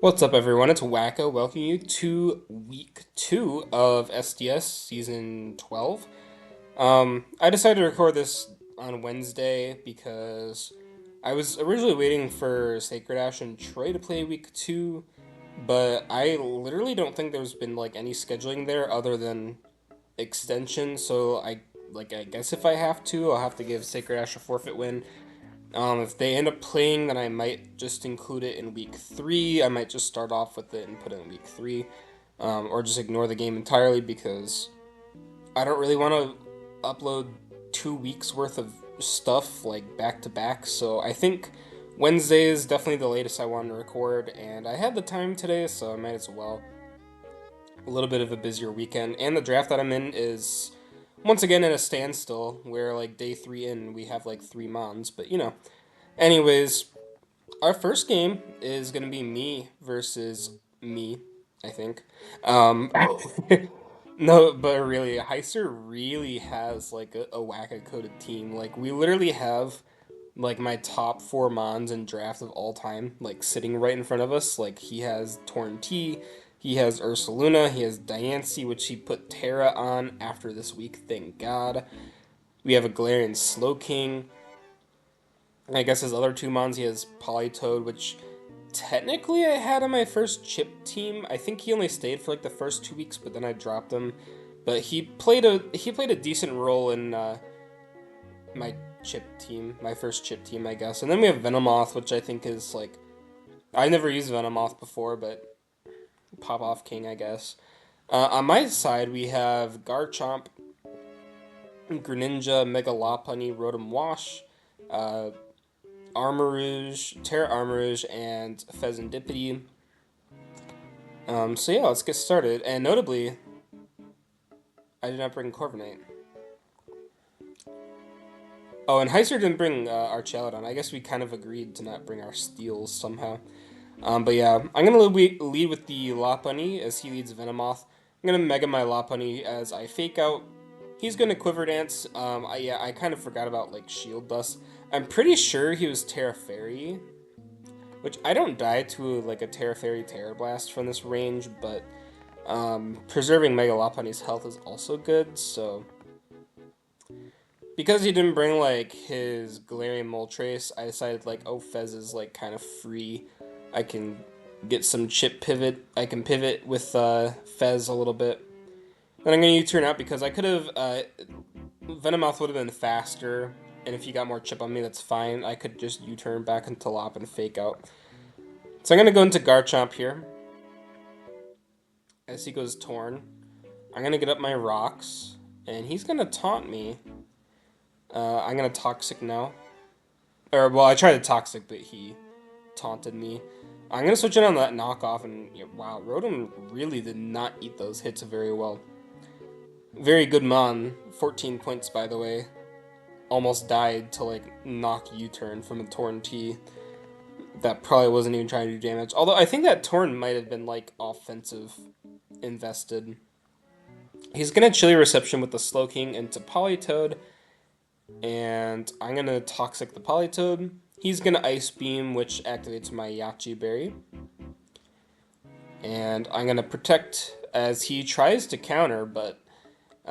What's up, everyone? It's Wacko. Welcome you to week 2 of SDS season 12. I decided to record this on Wednesday because I was originally waiting for Sacred Ash and Troy to play week 2, but I literally don't think there's been like any scheduling there other than extension. So I guess if I have to, I'll have to give Sacred Ash a forfeit win. If they end up playing, then I might just include it in week 3. I might just start off with it and put it in week 3. Or just ignore the game entirely because I don't really want to upload 2 weeks worth of stuff like back to back. So I think Wednesday is definitely the latest I want to record, and I had the time today, so I might as well. A little bit of a busier weekend, and the draft that I'm in is once again at a standstill where like day 3 in we have like 3 mons, but you know. Anyways, our first game is going to be me versus me, I think. No, but really, Heiser really has like a wacko coded team. Like, we literally have like my top 4 Mons in draft of all time, like sitting right in front of us. Like, he has Torn T, he has Ursaluna, he has Diancie, which he put Terra on after this week, thank God. We have a Galarian Slowking. I guess his other 2 Mons, he has Politoed, which technically I had on my first chip team. I think he only stayed for like the first 2 weeks, but then I dropped him. But he played a decent role in my chip team, my first chip team, I guess. And then we have Venomoth, which I think is like I never used Venomoth before, but Pop Off King, I guess. On my side, we have Garchomp, Greninja, Mega Lopunny, Rotom Wash, uh, Armarouge, Terra Armarouge, and Pheasantipity. So yeah, let's get started. And notably, I did not bring Corviknight. Oh, and Heiser didn't bring our Chaladon. I guess we kind of agreed to not bring our Steels somehow. But yeah, I'm gonna lead with the Lopunny as he leads Venomoth. I'm gonna Mega my Lopunny as I Fake Out. He's gonna Quiver Dance. I kind of forgot about like Shield Dust. I'm pretty sure he was Terra Fairy, which I don't die to like a Terra Fairy Terra Blast from this range, but preserving Mega Lopunny's health is also good, so because he didn't bring like his Galarian Moltres, I decided like, oh, Fez is like kind of free. I can get some chip pivot. I can pivot with Fez a little bit. Then I'm gonna U-turn out because I could have Venomoth would have been faster, and if he got more chip on me, that's fine. I could just U-turn back into Lop and Fake Out. So I'm gonna go into Garchomp here as he goes Torn. I'm gonna get up my rocks, and he's gonna taunt me. I'm gonna Toxic now. Or, well, I tried to Toxic, but he taunted me. I'm gonna switch in on that knockoff, and yeah, wow, Rotom really did not eat those hits very well. Very good Mon, 14 points by the way. Almost died to like knock U-turn from a Torn T. That probably wasn't even trying to do damage. Although I think that Torn might have been like offensive invested. He's gonna Chilly Reception with the Slowking into Politoed, and I'm gonna Toxic the Politoed. He's gonna Ice Beam, which activates my Yachi Berry. And I'm gonna Protect as he tries to counter, but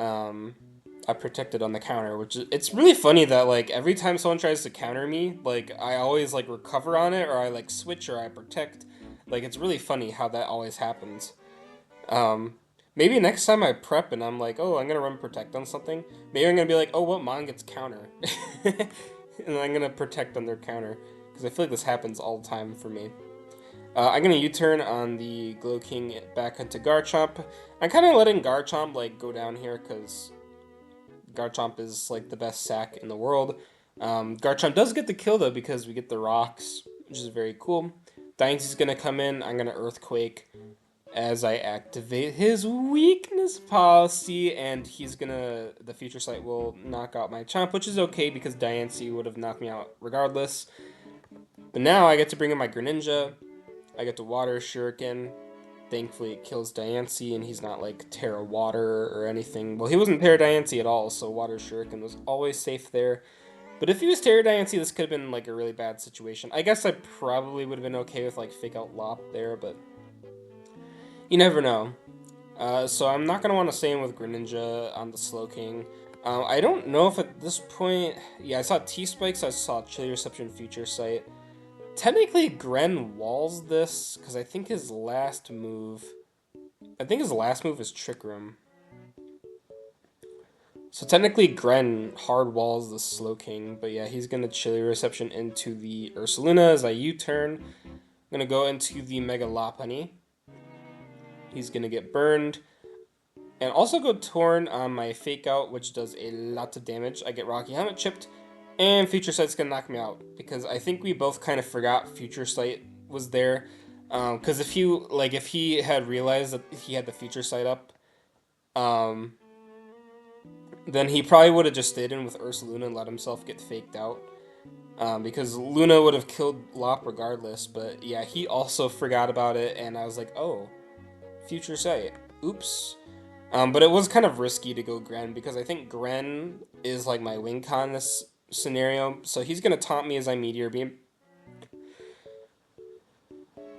I protected on the counter, which it's really funny that like every time someone tries to counter me, like I always like recover on it, or I like switch, or I protect. Like it's really funny how that always happens. Um, Maybe next time I prep and I'm like, oh, I'm gonna run protect on something. Maybe I'm gonna be like, oh, what mon gets counter, and I'm gonna protect on their counter because I feel like this happens all the time for me. I'm gonna U-turn on the Glow King back into Garchomp. I'm kind of letting Garchomp like go down here because Garchomp is like the best sack in the world. Garchomp does get the kill though because we get the rocks, which is very cool. Diancie's gonna come in. I'm gonna Earthquake as I activate his weakness policy, and he's gonna. The Future Sight will knock out my Chomp, which is okay because Diancie would have knocked me out regardless. But now I get to bring in my Greninja. I get to Water Shuriken. Thankfully, it kills Diancie, and he's not like Terra Water or anything. Well, he wasn't Terra Diancie at all, so Water Shuriken was always safe there. But if he was Terror Dynasty, this could have been like a really bad situation. I guess I probably would have been okay with like Fake Out Lop there, but you never know. So I'm not going to want to stay in with Greninja on the Slowking. I don't know if at this point... Yeah, I saw T-Spikes, I saw Chili Reception Future Sight. Technically, Gren walls this, because I think his last move... I think his last move is Trick Room. So technically, Gren hard walls the Slowking, but yeah, he's going to Chili Reception into the Ursaluna as I U-turn. I'm going to go into the Mega Lopunny. He's going to get burned. And also go Torn on my Fake Out, which does a lot of damage. I get Rocky Helmet chipped, and Future Sight's going to knock me out. Because I think we both kind of forgot Future Sight was there. Because if he had realized that he had the Future Sight up, then he probably would have just stayed in with Ursaluna and let himself get faked out. Because Luna would have killed Lop regardless, but yeah, he also forgot about it, and I was like, oh, Future Sight. Oops. But it was kind of risky to go Gren, because I think Gren is like my win con in this scenario, so he's going to taunt me as I Meteor Beam.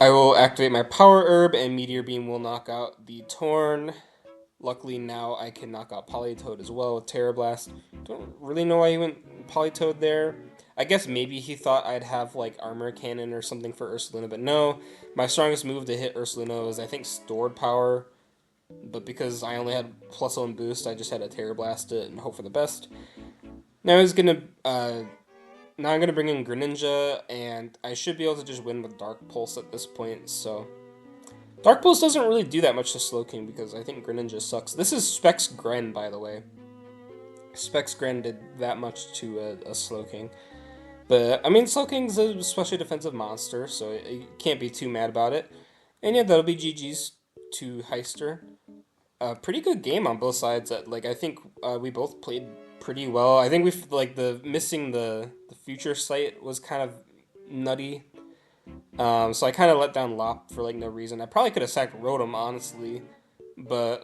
I will activate my Power Herb, and Meteor Beam will knock out the Torn. Luckily now I can knock out Politoed as well with Terra Blast. Don't really know why he went Politoed there. I guess maybe he thought I'd have like Armor Cannon or something for Ursaluna, but no. My strongest move to hit Ursaluna was I think Stored Power, but because I only had +1 boost, I just had to Terra Blast it and hope for the best. Now I'm gonna bring in Greninja, and I should be able to just win with Dark Pulse at this point. So Dark Pulse doesn't really do that much to Slowking because I think Greninja sucks. This is Specs Gren, by the way. Specs Gren did that much to a Slowking. But, I mean, Slowking's a specially defensive monster, so you can't be too mad about it. And yeah, that'll be GG's to Heister. Pretty good game on both sides. Like, I think we both played pretty well. I think missing the Future Sight was kind of nutty. So I kind of let down Lop for like no reason. I probably could have sacked Rotom, honestly, but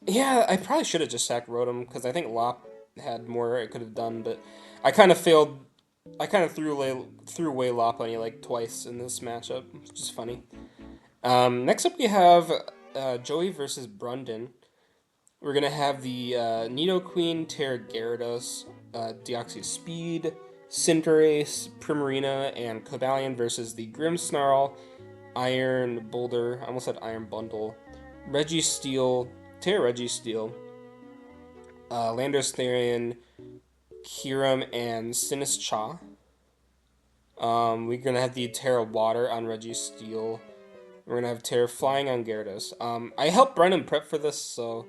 yeah, I probably should have just sacked Rotom because I think Lop had more it could have done. But I kind of failed. I kind of threw away Lopunny like twice in this matchup, which is funny. Next up we have Joey versus Brundon. We're gonna have the Nidoqueen, Terra Gyarados, Deoxys Speed, Cinderace, Primarina, and Cobalion versus the Grimmsnarl, Iron Boulder, I almost said Iron Bundle, Registeel, Terra Registeel, Landorus Therian, Kyurem, and Sinistcha. We're gonna have the Terra Water on Registeel. We're gonna have Terra Flying on Gyarados. I helped Brennan prep for this, so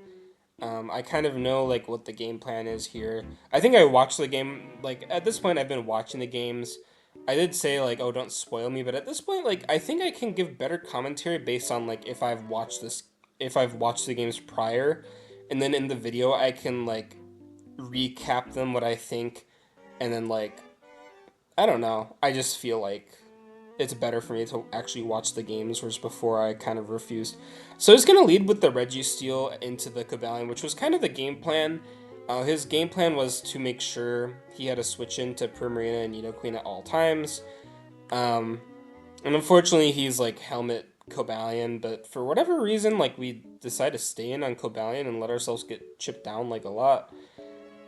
I kind of know like what the game plan is here. I think I watched the game, like at this point I've been watching the games. I did say like, oh, don't spoil me, but at this point like I think I can give better commentary based on like if I've watched the games prior, and then in the video I can like recap them what I think, and then like I don't know, I just feel like it's better for me to actually watch the games, whereas before I kind of refused. So he's going to lead with the Registeel into the Cobalion, which was kind of the game plan. His game plan was to make sure he had to switch into Primarina and Nidoqueen at all times. And unfortunately, he's like Helmet Cobalion, but for whatever reason, like we decided to stay in on Cobalion and let ourselves get chipped down like a lot.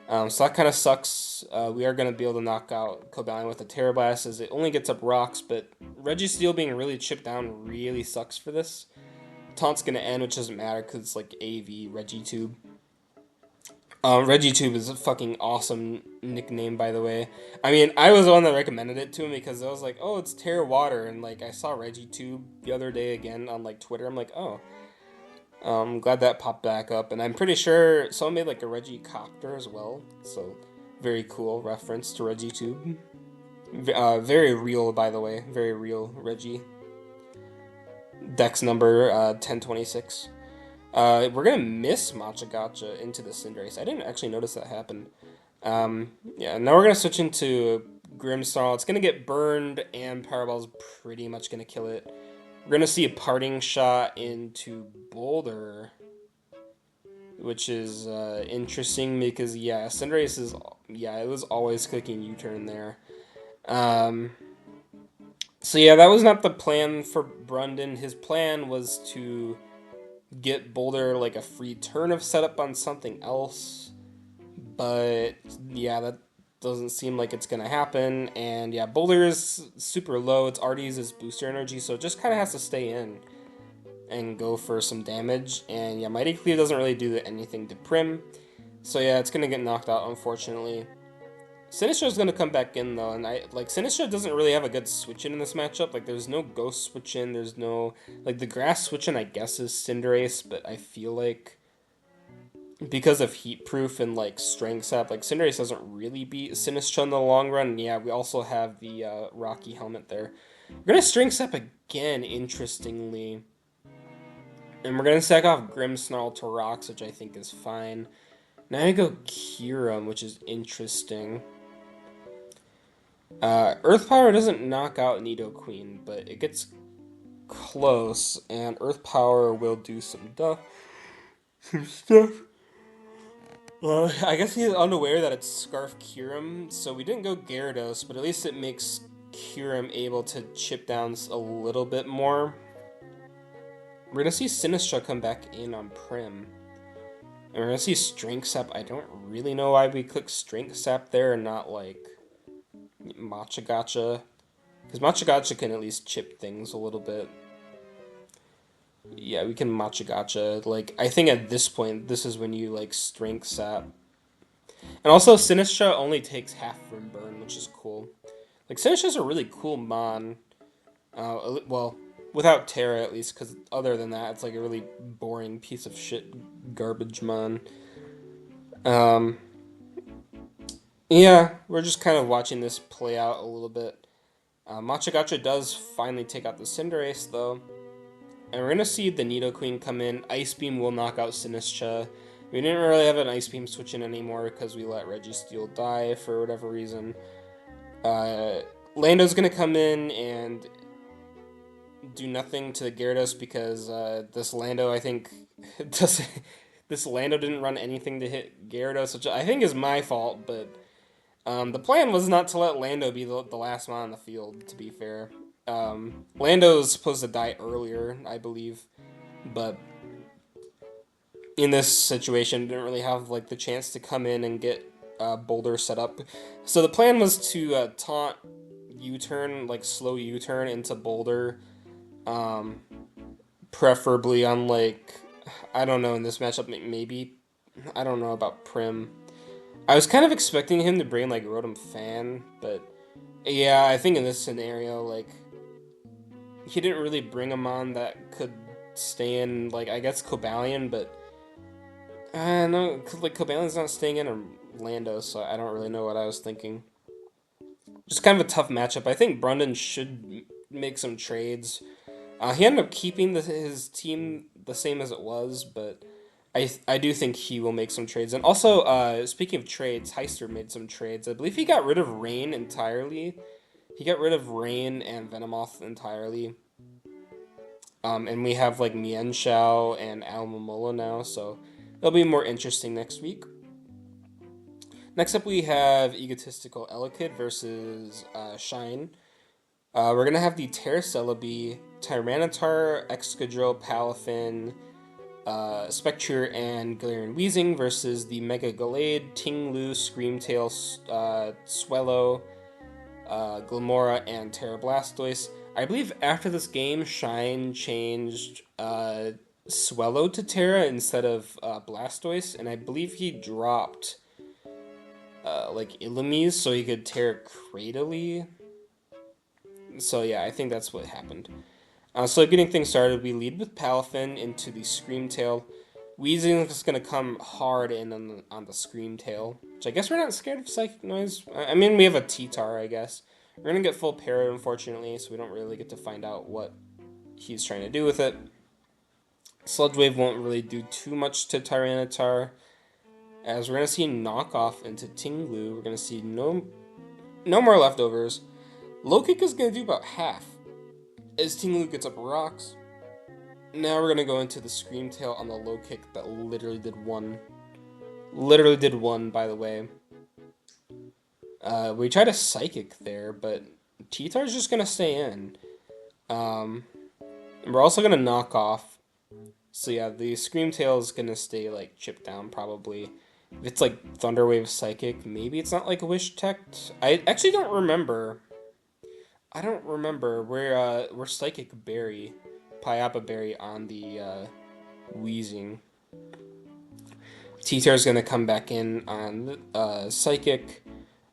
So that kind of sucks. We are going to be able to knock out Cobalion with a Terra Blast as it only gets up rocks, but Registeel being really chipped down really sucks for this. Taunt's going to end, which doesn't matter because it's like AV Regitube. Regitube is a fucking awesome nickname, by the way. I mean, I was the one that recommended it to him because I was like, oh, it's Terra Water, and like I saw Regitube the other day again on like Twitter. I'm like, oh. I'm glad that popped back up, and I'm pretty sure someone made like a Regicopter as well, so very cool reference to Regitube. Very real, by the way, very real Regi. Dex number 1026. We're gonna miss Machagacha into the Cinderace. I didn't actually notice that happen. Yeah, now we're gonna switch into Grimmsnarl. It's gonna get burned, and Powerball's pretty much gonna kill it. We're going to see a parting shot into Boulder, which is interesting because, yeah, Cinderace is Yeah, it was always clicking U-turn there. Um, so yeah, that was not the plan for Brundon. His plan was to get Boulder like a free turn of setup on something else. But yeah, that doesn't seem like it's gonna happen. And yeah, Boulder is super low. It's already used its booster energy, so it just kind of has to stay in and go for some damage. And yeah, Mighty Cleave doesn't really do anything to Prim. So yeah, it's gonna get knocked out, unfortunately. Sinistra's gonna come back in though, and I like Sinistra doesn't really have a good switch in this matchup. Like, there's no Ghost switch in, there's no like the Grass switch in. I guess is Cinderace, but I feel like because of Heat Proof and like Strength Sap, like Cinderace doesn't really beat Sinistra in the long run. And yeah, we also have the Rocky Helmet there. We're gonna Strength Sap again, interestingly, and we're gonna sack off Grimmsnarl to Rocks, which I think is fine. Now I go Kyurem, which is interesting. Earth Power doesn't knock out Nidoqueen, but it gets close, and Earth Power will do some stuff. Well, I guess he's unaware that it's Scarf Kyurem, so we didn't go Gyarados, but at least it makes Kyurem able to chip down a little bit more. We're gonna see Sinistra come back in on Prim. And we're gonna see Strength Sap. I don't really know why we click Strength Sap there and not like Matcha Gotcha. Because Matcha Gotcha can at least chip things a little bit. Yeah, we can Matcha Gotcha. Like, I think at this point, this is when you like Strength Sap. And also, Sinistra only takes half from Burn, which is cool. Like, Sinistra's a really cool Mon. Well, without Terra at least, because other than that, it's like a really boring piece of shit garbage Mon. Yeah, we're just kind of watching this play out a little bit. Matcha Gotcha does finally take out the Cinderace, though. And we're going to see the Nidoqueen come in. Ice Beam will knock out Sinistra. We didn't really have an Ice Beam switch in anymore because we let Registeel die for whatever reason. Lando's going to come in and do nothing to the Gyarados because this Lando, I think, this Lando didn't run anything to hit Gyarados, which I think is my fault, but the plan was not to let Lando be the last man on the field, to be fair. Lando was supposed to die earlier, I believe, but in this situation, didn't really have like the chance to come in and get Boulder set up. So the plan was to taunt U-turn, like slow U-turn into Boulder, preferably on like, I don't know, in this matchup, maybe, I don't know about Prim. I was kind of expecting him to bring like Rotom Fan, but yeah, I think in this scenario, like, he didn't really bring him on that could stay in, like, I guess Cobalion, but no, like, Cobalion's not staying in Orlando, so I don't really know what I was thinking. Just kind of a tough matchup. I think Brundon should make some trades. He ended up keeping his team the same as it was, but I do think he will make some trades. And also, speaking of trades, Heister made some trades. I believe he got rid of Rain entirely. He got rid of Rain and Venomoth entirely. And we have like Mienshao and Almamola now, so it'll be more interesting next week. Next up, we have Egotistical Elekid versus Shine. We're going to have the Terracelebi, Tyranitar, Excadrill, Palafin, Spectre, and Galarian Weezing versus the Mega Gallade, Tinglu, Screamtail, Swellow, Glamora, and Terra Blastoise. I believe after this game, Shine changed Swellow to Terra instead of Blastoise, and I believe he dropped like Illumise so he could Terra Cradily. So yeah, I think that's what happened. So getting things started, we lead with Palafin into the Screamtail. Weezing is going to come hard in on the Screamtail, which I guess we're not scared of Psychic Noise. I mean, we have a T-Tar, I guess. We're going to get full Parrot, unfortunately, so we don't really get to find out what he's trying to do with it. Sludge Wave won't really do too much to Tyranitar, as we're going to see Knockoff into Tinglu. We're going to see no more leftovers. Low Kick is going to do about half, as Tinglu gets up rocks. Now we're going to go into the Screamtail on the Low Kick that literally did one. Literally did one, by the way. We tried a Psychic there, but T-Tar's just gonna stay in. Um, we're also gonna knock off. So yeah, the Screamtail is gonna stay like chipped down probably. If it's like Thunderwave Psychic, maybe it's not like Wish Tech. I actually don't remember. I don't remember where Psychic Berry, Pyapa Berry on the Wheezing. T-Tar's gonna come back in on Psychic.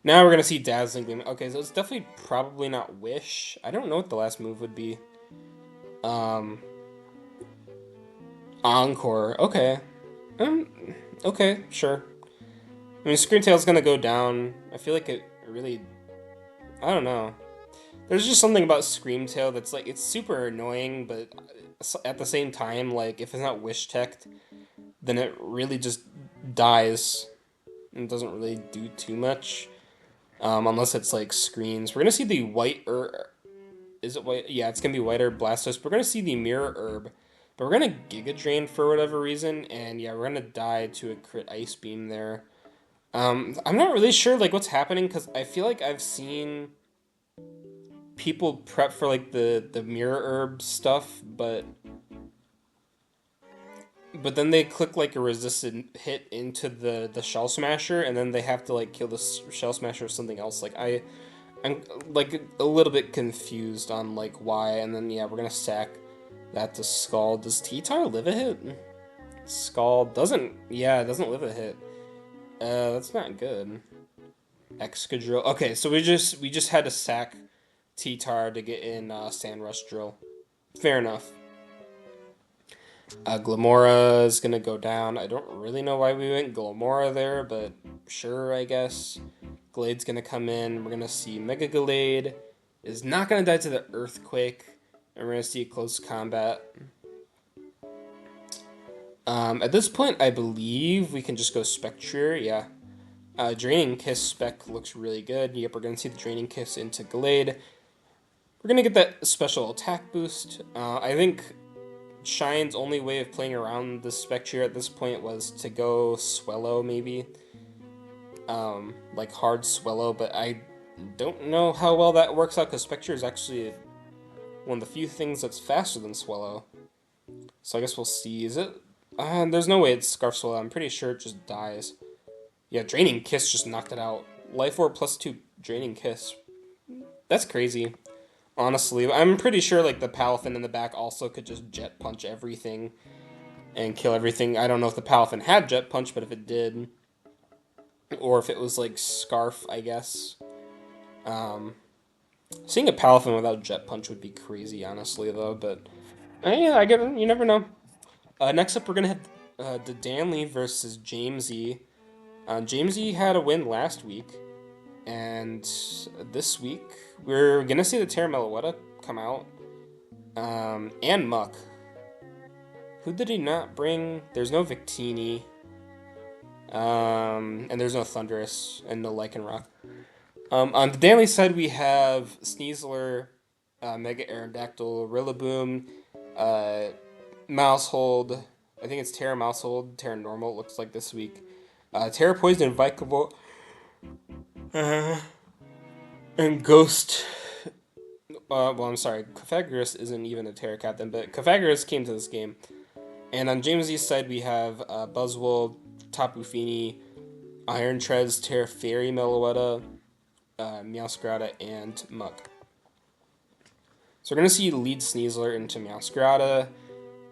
Now we're gonna see Dazzling Gleam. Okay, so it's definitely probably not Wish. I don't know what the last move would be. Um, Encore. Okay. Um, okay, sure. I mean, Screamtail's gonna go down. I feel like it really. I don't know. There's just something about Screamtail that's like it's super annoying, but at the same time, like if it's not Wish Tech, then it really just dies and doesn't really do too much. Unless it's like screens. We're gonna see the white is it white? Yeah, it's gonna be white herb Blastoise. We're gonna see the mirror herb, but we're gonna Giga Drain for whatever reason, and yeah, we're gonna die to a crit Ice Beam there. I'm not really sure like what's happening because I feel like I've seen people prep for like the mirror herb stuff, but then they click like a resisted hit into the Shell Smasher, and then they have to like kill the Shell Smasher or something else. I'm like a little bit confused on like why, and then yeah, we're gonna sack that to Scald. Does T-Tar live a hit? Scald doesn't. Yeah, it doesn't live a hit. That's not good. Excadrill. Okay, so we just had to sack T-Tar to get in Sandrush Drill. Fair enough. Glamora is gonna go down. I don't really know why we went Glamora there, but sure, I guess. Glade's gonna come in. We're gonna see Mega Glade is not gonna die to the Earthquake, and we're gonna see close combat. At this point, I believe we can just go Spectre. Yeah. Draining Kiss spec looks really good. Yep, we're gonna see the Draining Kiss into Glade. We're gonna get that special attack boost. I think Shine's only way of playing around the Spectre at this point was to go Swellow, maybe. Like hard Swellow, but I don't know how well that works out because Spectre is actually one of the few things that's faster than Swellow. So I guess we'll see. Is it? There's no way it's Scarf Swellow. I'm pretty sure it just dies. Yeah, Draining Kiss just knocked it out. Life Orb +2 Draining Kiss. That's crazy. Honestly, I'm pretty sure like the Palafin in the back also could just Jet Punch everything and kill everything. I don't know if the Palafin had Jet Punch, but if it did, or if it was like Scarf, I guess. Seeing a Palafin without Jet Punch would be crazy, honestly, though. But yeah, I get it. You never know. Next up, we're gonna have the Danley versus Jamesy. Jamesy had a win last week, and this week we're gonna see the Terra Meloetta come out, and Muck. Who did he not bring? There's no Victini, and there's no Thundurus and no Lycanroc. On the Danley side, we have Sneasler, Mega Aerodactyl, Rillaboom, Mousehold. I think it's Terra Mousehold, Terra Normal. It looks like this week. Terra Poison, Vikavolt, and Ghost. Well, I'm sorry, Cofagris isn't even a Terra Captain, but Cofagris came to this game. And on Jamesy's side, we have Buzzwole, Tapu Fini, Iron Treads, Terra Fairy, Meloetta, Meowscarada, and Muck. So we're going to see lead Sneasler into Meowscarada.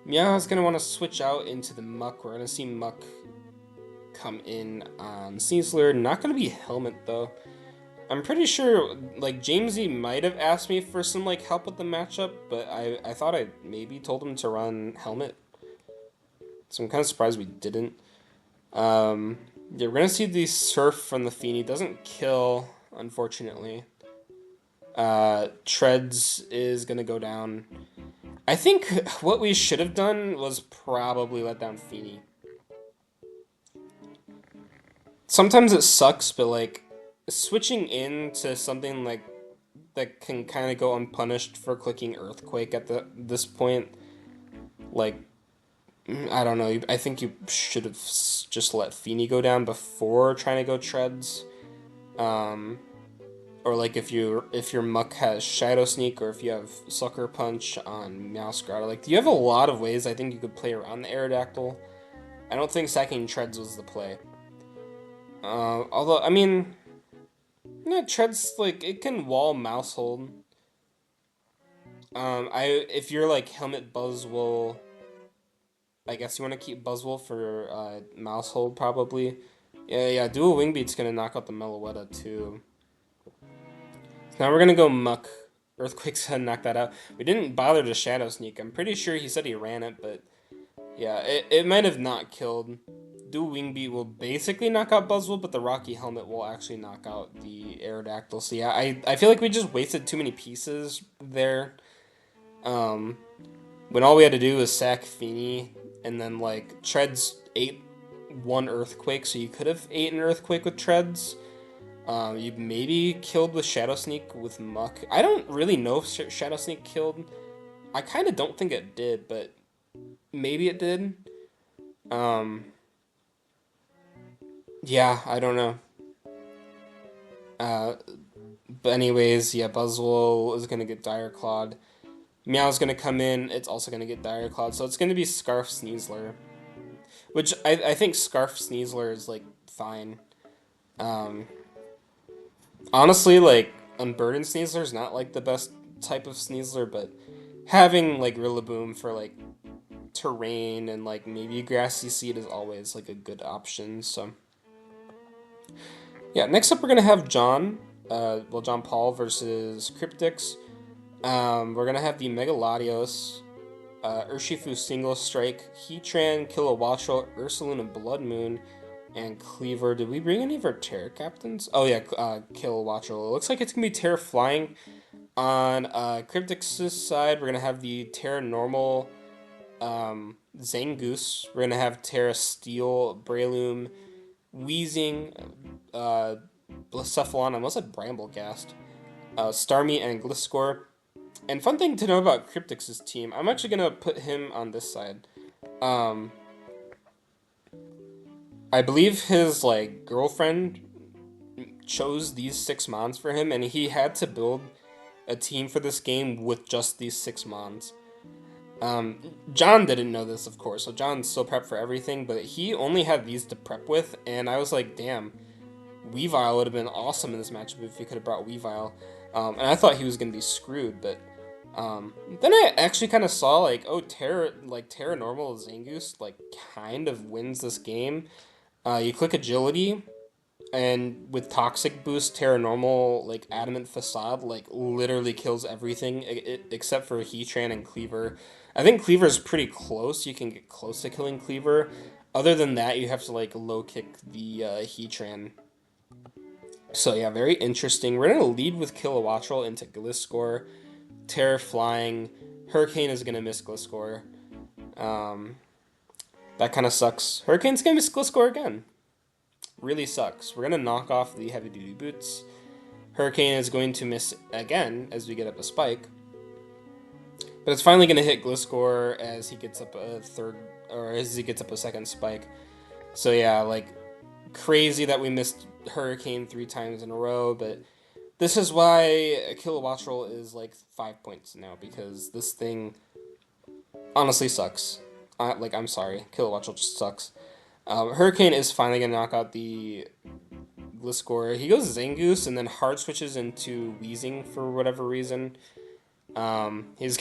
Meow's going to want to switch out into the Muck. We're going to see Muck come in on Sneasler. Not going to be Helmet, though. I'm pretty sure, like, Jamesy might have asked me for some, like, help with the matchup, but I thought I maybe told him to run Helmet. So I'm kind of surprised we didn't. Yeah, we're going to see the Surf from the Fini. Doesn't kill, unfortunately. Treads is going to go down. I think what we should have done was probably let down Fini. Sometimes it sucks, but, like, switching into something, like, that can kind of go unpunished for clicking Earthquake at this point, like, I don't know. I think you should have just let Fini go down before trying to go Treads. Or like if your Muck has Shadow Sneak, or if you have Sucker Punch on Meowscarada. Like, you have a lot of ways I think you could play around the Aerodactyl. I don't think sacking Treads was the play. Although, I mean, yeah, Treads, like, it can wall Mousehold. If you're like Helmet Buzzwole, I guess you want to keep Buzzwole for Mousehold probably. Yeah, Dual Wing Beat's gonna knock out the Meloetta too. So now we're gonna go Muck. Earthquake's gonna knock that out. We didn't bother to Shadow Sneak. I'm pretty sure he said he ran it, but yeah, it might have not killed. Dual Wing Beat will basically knock out Buzzwole, but the Rocky Helmet will actually knock out the Aerodactyl. So yeah, I feel like we just wasted too many pieces there. Um, when all we had to do was sack Feeny, and then like Treads ate one Earthquake, so you could have ate an Earthquake with Treads. You maybe killed with Shadow Sneak with Muck. I don't really know if Shadow Sneak killed. I kind of don't think it did, but maybe it did. Um, yeah, I don't know. Uh, but anyways, yeah, Buzzwole is gonna get Dire Clawed. Meow's gonna come in. It's also gonna get Dire Clawed, so it's gonna be Scarf Sneasler, which I think Scarf Sneasler is like fine. Um, Honestly, like, Unburdened Sneasler is not like the best type of Sneasler, but having like Rillaboom for like terrain and like maybe Grassy Seed is always like a good option. So yeah, next up we're gonna have John Paul versus Cryptix. We're gonna have the Mega Latios, Urshifu Single Strike, Heatran, Kilowattrel, Ursaluna Blood Moon, and Cleaver. Did we bring any of our Terra Captains? Oh yeah, Kilowattrel. It looks like it's gonna be Terra Flying. On Cryptix's side, we're gonna have the Terra Normal Zangoose. We're gonna have Terra Steel, Breloom, Weezing, uh, Blacephalon, I almost said Bramblegast, Starmie, and Gliscor. And fun thing to know about Cryptix's team, I'm actually gonna put him on this side. Um, I believe his like girlfriend chose these 6 mons for him, and he had to build a team for this game with just these 6 mons. John didn't know this, of course, so John's still prepped for everything, but he only had these to prep with, and I was like, damn, Weavile would have been awesome in this matchup if he could have brought Weavile. And I thought he was going to be screwed, but then I actually kind of saw, like, oh, Terra Normal Zangoose, like, kind of wins this game. You click Agility, and with Toxic Boost, Terra Normal, like, Adamant Facade, like, literally kills everything except for Heatran and Cleaver. I think Cleaver is pretty close. You can get close to killing Cleaver. Other than that, you have to, like, low kick the Heatran. So, yeah, very interesting. We're going to lead with Kilowattrel into Gliscor. Terra Flying. Hurricane is going to miss Gliscor. That kind of sucks. Hurricane's going to miss Gliscor again. Really sucks. We're going to knock off the Heavy Duty Boots. Hurricane is going to miss again as we get up a spike. But it's finally going to hit Gliscor as he gets up a second spike. So yeah, like, crazy that we missed Hurricane 3 times in a row, but this is why Kilowattrel is like 5 points now, because this thing honestly sucks. I'm sorry, Kilowattrel just sucks. Hurricane is finally going to knock out the Gliscor. He goes Zangoose and then hard switches into Weezing for whatever reason. He's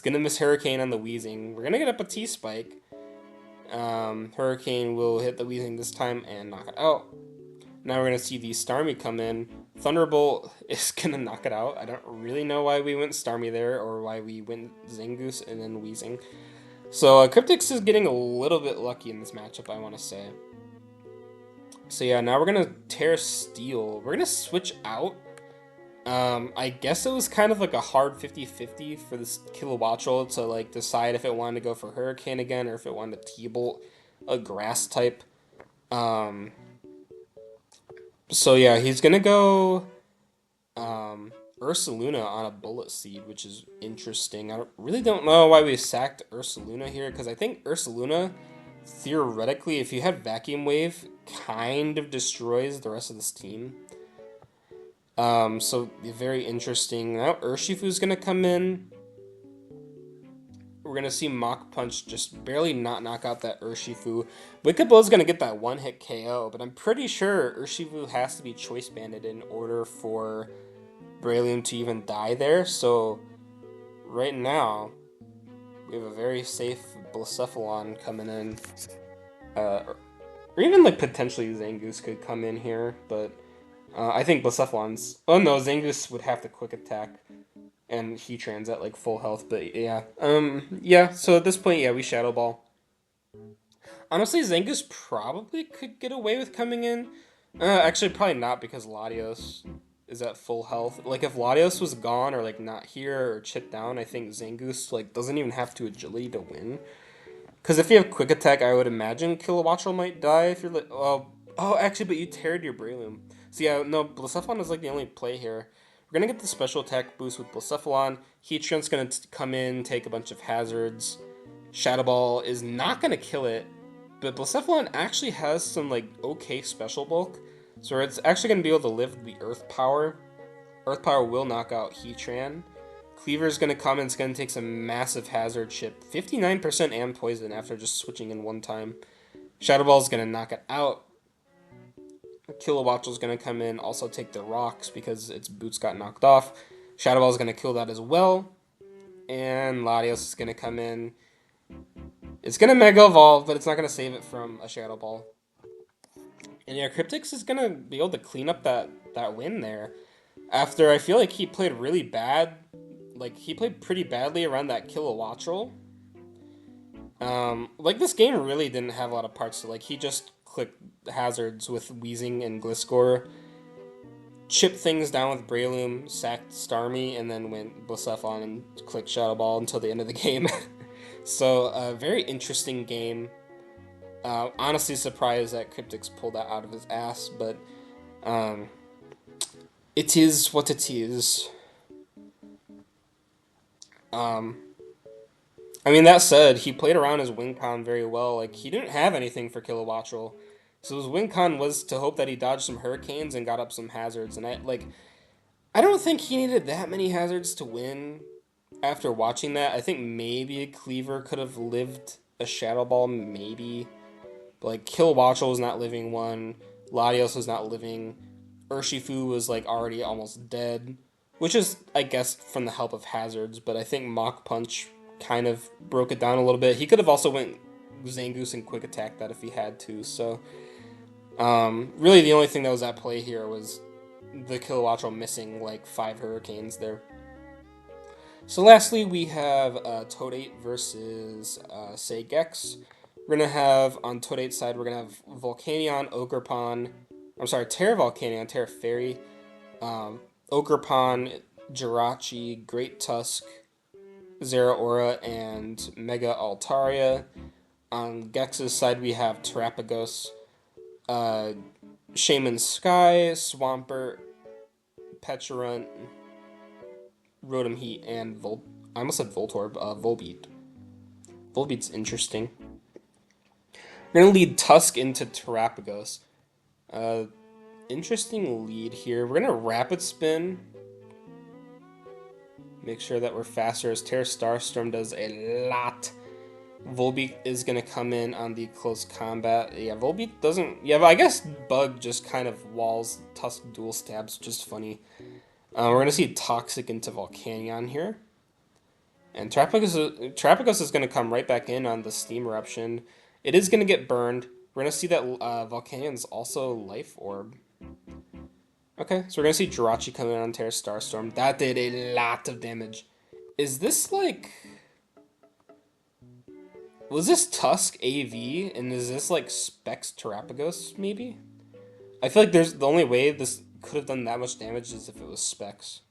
gonna miss Hurricane on the Weezing. We're gonna get up a T-Spike. Hurricane will hit the Weezing this time and knock it out. Now we're gonna see the Starmie come in. Thunderbolt is gonna knock it out. I don't really know why we went Starmie there, or why we went Zangoose and then Weezing. So Cryptix is getting a little bit lucky in this matchup, I want to say. So yeah, now we're gonna Terra Steel. We're gonna switch out. I guess it was kind of like a hard 50-50 for this Kilowattrel to like decide if it wanted to go for Hurricane again or if it wanted to T-Bolt a grass type. So yeah, he's gonna go Ursaluna on a Bullet Seed, which is interesting. I really don't know why we sacked Ursaluna here, because I think Ursaluna, theoretically, if you had Vacuum Wave, kind of destroys the rest of this team. So very interesting. Now Urshifu's gonna come in. We're gonna see Mach Punch just barely not knock out that Urshifu. Wicked Blow's gonna get that one-hit KO, but I'm pretty sure Urshifu has to be choice banded in order for Breloom to even die there. So right now we have a very safe Blacephalon coming in, or even like potentially Zangoose could come in here, but I think Blacephalon's. Oh no, Zangoose would have to quick attack. And Heatran's at like full health, but yeah. Yeah, so at this point, yeah, we Shadow Ball. Honestly, Zangus probably could get away with coming in. Actually, probably not because Latios is at full health. Like, if Latios was gone or like not here or chipped down, I think Zangoose like doesn't even have to agility to win. Because if you have quick attack, I would imagine Kilowattrel might die if you're like, oh, actually, but you teared your Breloom. So yeah, no, Blacephalon is like the only play here. We're gonna get the special attack boost with Blacephalon. Heatran's gonna come in, take a bunch of hazards. Shadow Ball is not gonna kill it, but Blacephalon actually has some like okay special bulk, so it's actually gonna be able to live the Earth Power. Earth Power will knock out Heatran. Cleaver's gonna come and it's gonna take some massive hazard chip, 59% and poison after just switching in one time. Shadow Ball's gonna knock it out. Kilowattrel's gonna come in, also take the rocks because its boots got knocked off. Shadow Ball's gonna kill that as well. And Latios is gonna come in. It's gonna Mega Evolve, but it's not gonna save it from a Shadow Ball. And yeah, Cryptix is gonna be able to clean up that win there. After I feel like he played really bad. Like, he played pretty badly around that Kilowattrel. Like, this game really didn't have a lot of parts to, like, he just clicked hazards with Weezing and Gliscor, chipped things down with Breloom, sacked Starmie, and then went Blacephalon and clicked Shadow Ball until the end of the game. So, a very interesting game. Honestly surprised that Cryptix pulled that out of his ass, but it is what it is. I mean, that said, he played around his win con very well. Like, he didn't have anything for Kilowattrel. So his win con was to hope that he dodged some hurricanes and got up some hazards. And I don't think he needed that many hazards to win. After watching that, I think maybe a Cleaver could have lived a Shadow Ball, maybe. But like, Kilowattrel was not living one. Latios was not living. Urshifu was like already almost dead. Which is, I guess, from the help of hazards, but I think Mach Punch kind of broke it down a little bit. He could have also went Zangoose and quick attack that if he had to. So, really the only thing that was at play here was the Kilowattrel missing like 5 hurricanes there. So lastly, we have Toadate versus Sagex. We're going to have, on Toadate's side, we're going to have Volcanion, Ogerpon, Terra Volcanion, Terra Fairy, Ogerpon, Jirachi, Great Tusk, Zeraora, and Mega Altaria. On Gex's side, we have Terrapagos, Shaman Sky, Swampert, Pecharunt, Rotom Heat, and I almost said Voltorb, Volbeat. Volbeat's interesting. We're going to lead Tusk into Terrapagos. Interesting lead here. We're going to Rapid Spin. Make sure that we're faster as Terra Starstorm does a lot. Volbeat is going to come in on the close combat. Yeah, Volbeat doesn't... Yeah, but I guess Bug just kind of walls Tusk dual stabs, which is funny. We're going to see Toxic into Volcanion here. And Terrapagos is going to come right back in on the Steam Eruption. It is going to get burned. We're going to see that Volcanion's also Life Orb. Okay, so we're going to see Jirachi come in on Terra Starstorm. That did a lot of damage. Is this like... Was this Tusk AV? And is this like Specs Terrapagos, maybe? I feel like the only way this could have done that much damage is if it was Specs.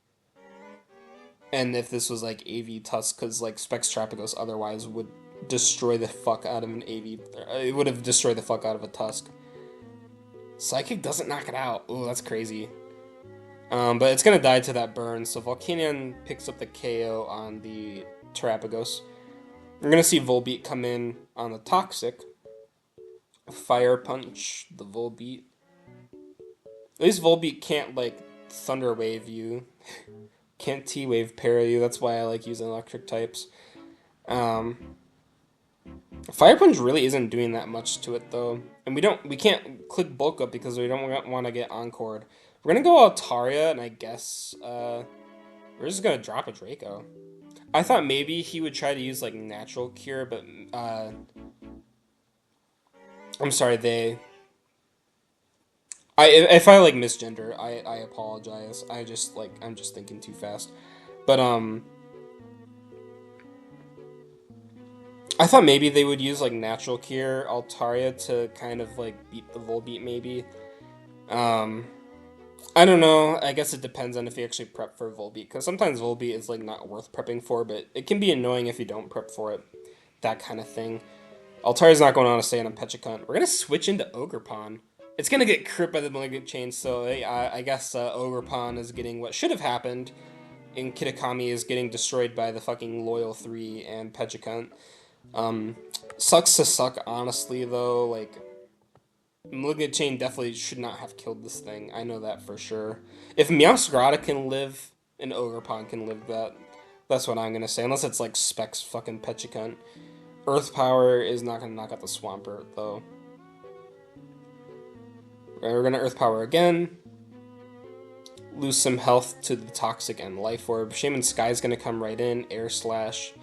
And if this was like AV Tusk, because like Specs Terrapagos otherwise would destroy the fuck out of an AV. It would have destroyed the fuck out of a Tusk. Psychic doesn't knock it out. Ooh, that's crazy. But it's going to die to that burn, so Volcanion picks up the KO on the Terrapagos. We're going to see Volbeat come in on the Toxic. Fire Punch the Volbeat. At least Volbeat can't, like, Thunder Wave you. Can't T-Wave parry you. That's why I like using electric types. Um, Fire Punch really isn't doing that much to it though, and we can't click bulk up because we don't want to get encored. We're gonna go Altaria, and I guess we're just gonna drop a Draco. I thought maybe he would try to use like Natural Cure, but I'm sorry, if I like misgender, I apologize. I'm just thinking too fast. But I thought maybe they would use like Natural Cure Altaria to kind of like beat the Volbeat maybe. Um I don't know. I guess it depends on if you actually prep for Volbeat, because sometimes Volbeat is like not worth prepping for, but it can be annoying if you don't prep for it. That kind of thing. Altaria's not going on to stay on Petricunt. We're gonna switch into Ogerpon. It's gonna get crit by the Malignant Chain, so I guess Ogerpon is getting what should have happened, and Kitakami is getting destroyed by the fucking Loyal 3 and Petricunt. Sucks to suck, honestly, though. Like, Malignant Chain definitely should not have killed this thing. I know that for sure. If Meowscarada can live, and Ogerpon can live that. That's what I'm gonna say, unless it's like Specs fucking Petricunt. Earth Power is not gonna knock out the Swampert, though. We're gonna Earth Power again. Lose some health to the Toxic and Life Orb. Shaman Sky is gonna come right in. Air Slash.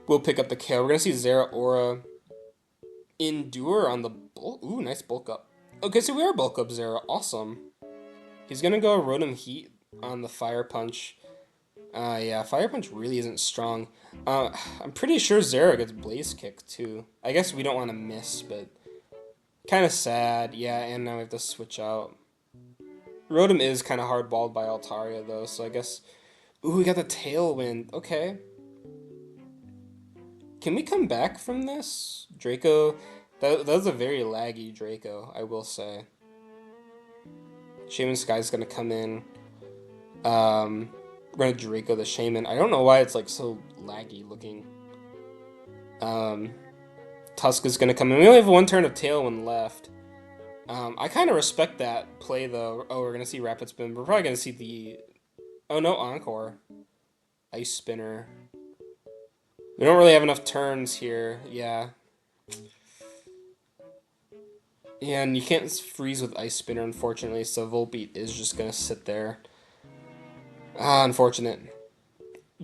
We'll pick up the KO. We're gonna see Zera Aura. Endure on the bulk. Ooh, nice bulk up. Okay, so we are bulk up Zera. Awesome. He's gonna go Rotom Heat on the Fire Punch. Yeah, Fire Punch really isn't strong. I'm pretty sure Zera gets Blaze Kick too. I guess we don't want to miss, but kind of sad. Yeah, and now we have to switch out. Rotom is kind of hardballed by Altaria though, so I guess. Ooh, we got the Tailwind. Okay. Can we come back from this? Draco, that was a very laggy Draco, I will say. Shaman Sky's gonna come in. We're gonna Draco the Shaman. I don't know why it's like so laggy looking. Tusk is gonna come in. We only have one turn of Tailwind left. I kind of respect that play though. Oh, we're gonna see Rapid Spin. We're probably gonna see the. Oh no, Encore. Ice Spinner. We don't really have enough turns here. Yeah. Yeah, and you can't freeze with Ice Spinner, unfortunately, so Volbeat is just gonna sit there. Ah, unfortunate.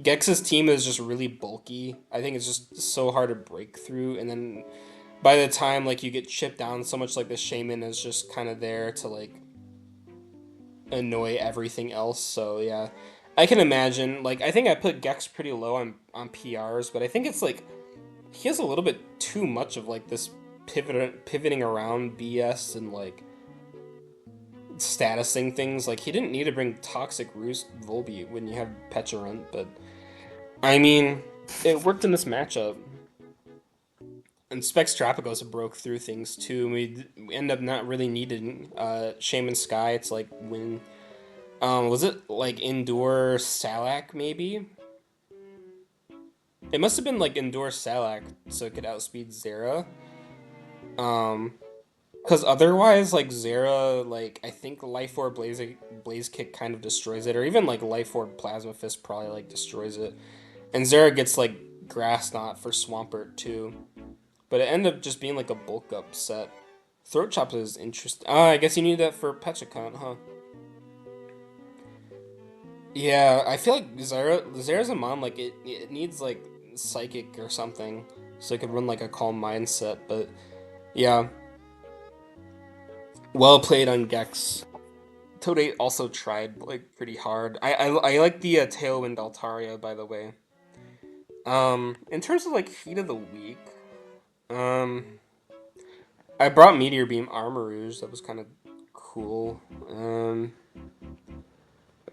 Gex's team is just really bulky. I think it's just so hard to break through, and then by the time like you get chipped down so much, like the Shaman is just kind of there to like annoy everything else. So yeah, I can imagine. Like I think I put Gex pretty low on PRs, but I think it's like he has a little bit too much of like this pivoting around BS and like statusing things. Like he didn't need to bring Toxic Roost Volbeat when you have Petulant, but I mean it worked in this matchup. And Specs Trapagos broke through things too. We end up not really needing Shaman Sky. It's like when was it like Endure Salak maybe? It must have been like Endure Salak so it could outspeed Zera. Because otherwise, like Zera, like I think Life Orb Blaze Kick kind of destroys it, or even like Life Orb Plasma Fist probably like destroys it, and Zera gets like Grass Knot for Swampert too, but it ended up just being like a bulk up set. Throat Chop is interesting. Ah, I guess you need that for Petricunt, huh? Yeah, I feel like Zera's a mon like it needs like Psychic or something, so it could run like a Calm Mindset, but yeah. Well played on Gex. Toadate also tried like pretty hard. I like the Tailwind Altaria, by the way. In terms of like Heat of the Week, um, I brought Meteor Beam Armarouge. That was kind of cool.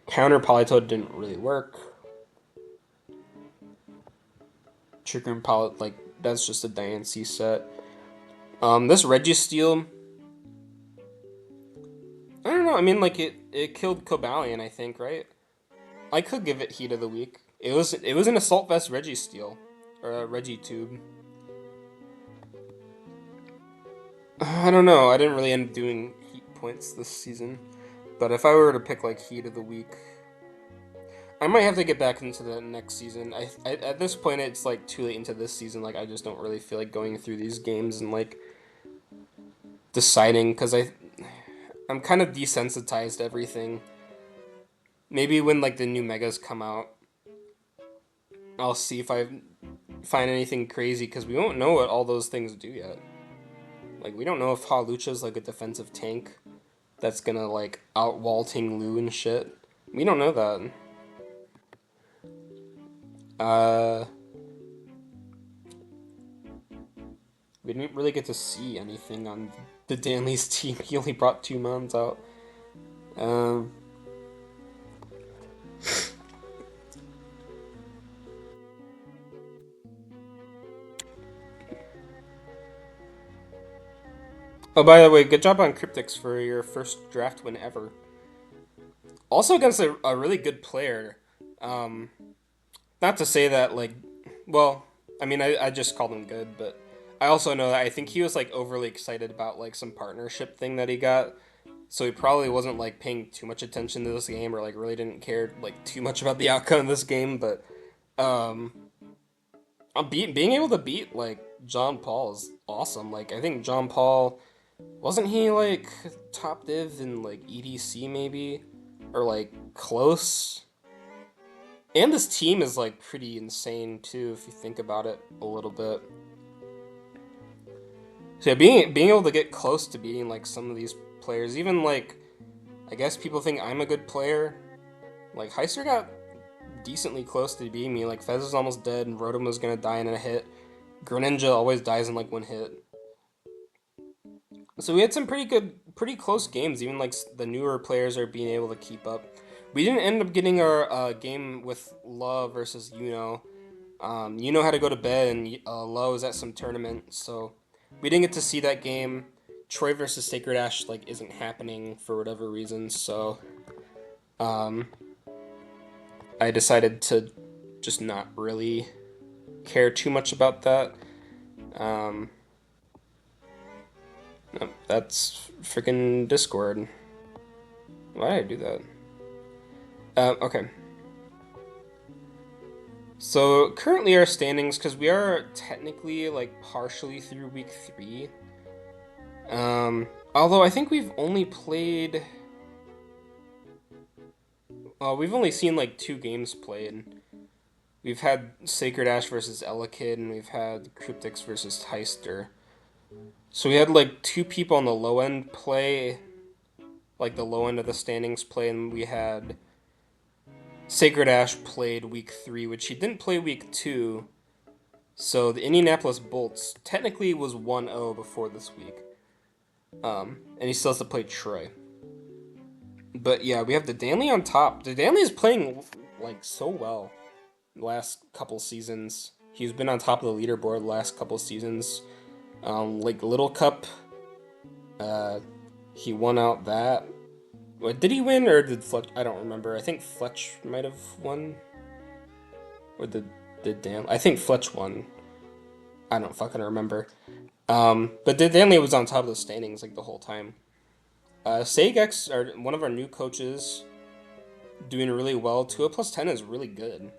Counter Politoed didn't really work. Trigger and Polit, like that's just a Diancie set. This Registeel, I don't know. I mean, like it killed Cobalion, I think, right? I could give it Heat of the Week. It was an Assault Vest Registeel or a Regitube. I don't know. I didn't really end up doing Heat points this season. But if I were to pick like heat of the week, I might have to get back into the next season. I at this point it's like too late into this season. Like I just don't really feel like going through these games and like deciding because I'm kind of desensitized to everything. Maybe when like the new megas come out, I'll see if I find anything crazy because we won't know what all those things do yet. Like we don't know if Halucha's like a defensive tank that's gonna like outwall Ting Lu and shit. We don't know that. Uh, we didn't really get to see anything on the Danley's team. He only brought 2 mons out. Um, oh, by the way, good job on Cryptics for your first draft win ever. Also against a really good player. Um, Not to say that, like, well, I mean, I just called him good, but I also know that I think he was, like, overly excited about, like, some partnership thing that he got. So he probably wasn't, like, paying too much attention to this game or, like, really didn't care, like, too much about the outcome of this game. But, um, being able to beat, like, John Paul is awesome. Like, I think John Paul, wasn't he, like, top div in, like, EDC maybe? Or, like, close? And this team is like pretty insane too, if you think about it a little bit. So yeah, being able to get close to beating like some of these players, even like I guess people think I'm a good player. Like Heister got decently close to beating me. Like Fez was almost dead, and Rotom was gonna die in a hit. Greninja always dies in like 1 hit. So we had some pretty close games. Even like the newer players are being able to keep up. We didn't end up getting our game with La versus Yuno. Yuno had to go to bed, and La was at some tournament, so we didn't get to see that game. Troy versus Sacred Ash like isn't happening for whatever reason, so um, I decided to just not really care too much about that. Um, no, that's freaking Discord. Why did I do that? Okay. So currently our standings, because we are technically like partially through week 3. Although I think we've only played, we've only seen like 2 games played. We've had Sacred Ash versus Elekid, and we've had Cryptics versus Heister. So we had like 2 people on the low end play, like the low end of the standings play, and we had Sacred Ash played week 3, which he didn't play week 2. So the Indianapolis Bolts technically was 1-0 before this week. And he still has to play Troy. But yeah, we have the Danley on top. The Danley is playing like so well the last couple seasons. He's been on top of the leaderboard the last couple seasons. Like Little Cup, he won out that. What, did he win or did Fletch? I don't remember. I think Fletch might have won. Or did Dan? I think Fletch won. I don't fucking remember. But Danley was on top of the standings like the whole time. Sagex, one of our new coaches, doing really well. 2+10 is really good.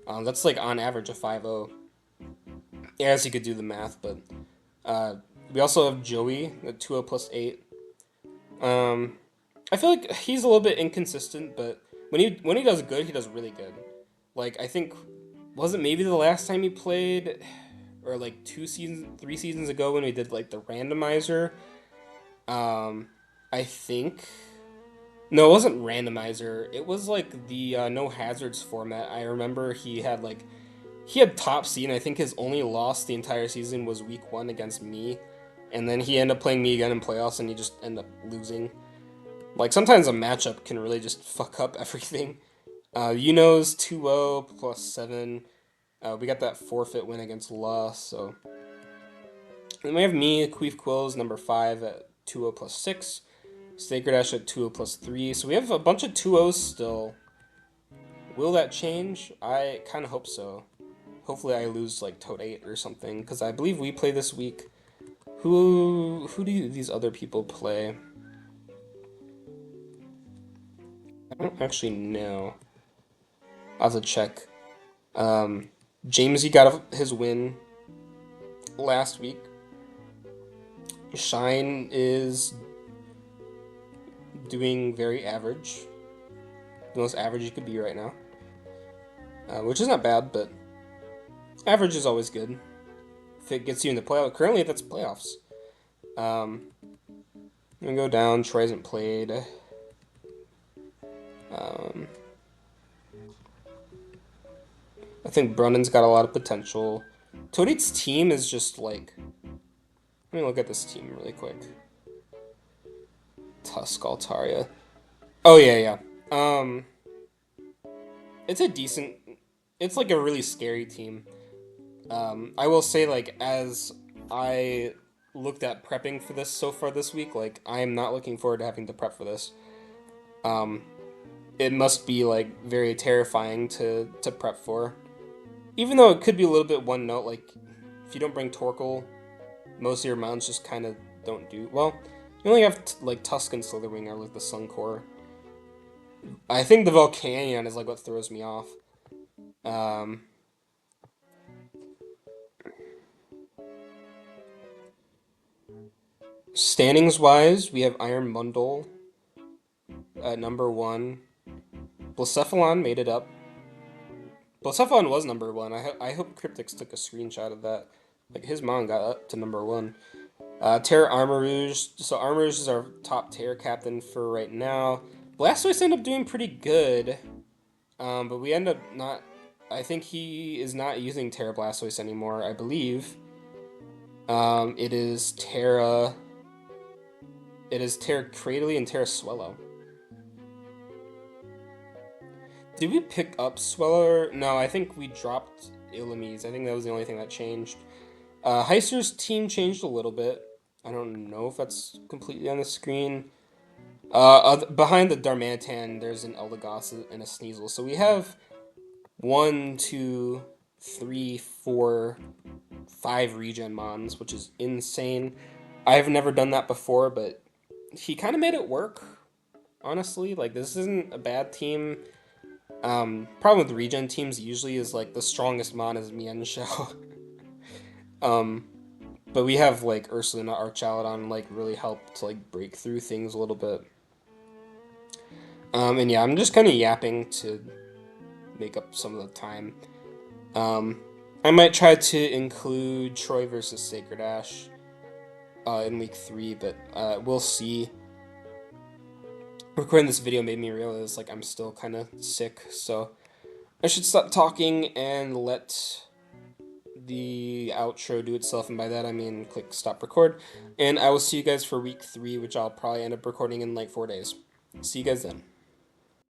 That's like on average a 5-0. Yeah, I guess you could do the math, but we also have Joey at 2+8. I feel like he's a little bit inconsistent, but when he does good, he does really good. Like I think, was it maybe the last time he played, or like 3 seasons ago when we did like the randomizer. I think. No, it wasn't randomizer. It was like the no hazards format. I remember he had top seed, and I think his only loss the entire season was week 1 against me, and then he ended up playing me again in playoffs, and he just ended up losing. Like sometimes a matchup can really just fuck up everything. Yuno's 2-0 +7. We got that forfeit win against La, so. Then we have me, Queef Quills, number 5 at 2-0 +6. Sacred Ash at 2-0 +3. So we have a bunch of 2-0s still. Will that change? I kind of hope so. Hopefully I lose like Toad 8 or something, because I believe we play this week. Who do these other people play? don't actually know. I'll have to check. Jamesy got his win last week. Shine is doing very average. The most average you could be right now. Which is not bad, but average is always good. If it gets you in the playoffs. Currently, that's playoffs. I'm gonna go down. Troy hasn't played. I think Brunon's got a lot of potential. Toadie's team is just like... Let me look at this team really quick. Tusk, Altaria. Oh, yeah. It's a decent... It's like a really scary team. I will say, like, as I looked at prepping for this so far this week, like, I am not looking forward to having to prep for this. It must be, like, very terrifying to prep for. Even though it could be a little bit one note, like, if you don't bring Torkoal, most of your mounts just kind of don't do... Well, you only have, like, Tusk and Slitherwing are, like, the Suncore. I think the Volcanion is, like, what throws me off. Standings-wise, we have Iron Mundle at number 1. Blacephalon made it up. Blacephalon was number 1. I hope Cryptix took a screenshot of that. Like, his mon got up to number 1. Terra Armarouge. So Armarouge is our top Terra captain for right now. Blastoise ended up doing pretty good. But we end up not... I think he is not using Terra Blastoise anymore, I believe. It is Terra... It is Terra Cradily and Terra Swellow. Did we pick up Sweller? No, I think we dropped Illumise. I think that was the only thing that changed. Heister's team changed a little bit. I don't know if that's completely on the screen. Behind the Darmanitan, there's an Eldegoss and a Sneasel. So we have 1, 2, 3, 4, 5 regen mons, which is insane. I've never done that before, but he kind of made it work, honestly. Like, this isn't a bad team. Problem with regen teams usually is, like, the strongest mon is Mienshao. But we have, like, Ursaluna, Archaludon, like, really help to, like, break through things a little bit. And yeah, I'm just kind of yapping to make up some of the time. I might try to include Troy versus Sacred Ash in week 3, but we'll see. Recording this video made me realize, like, I'm still kind of sick, so I should stop talking and let the outro do itself, and by that I mean click stop record, and I will see you guys for week 3, which I'll probably end up recording in like 4 days. See you guys then.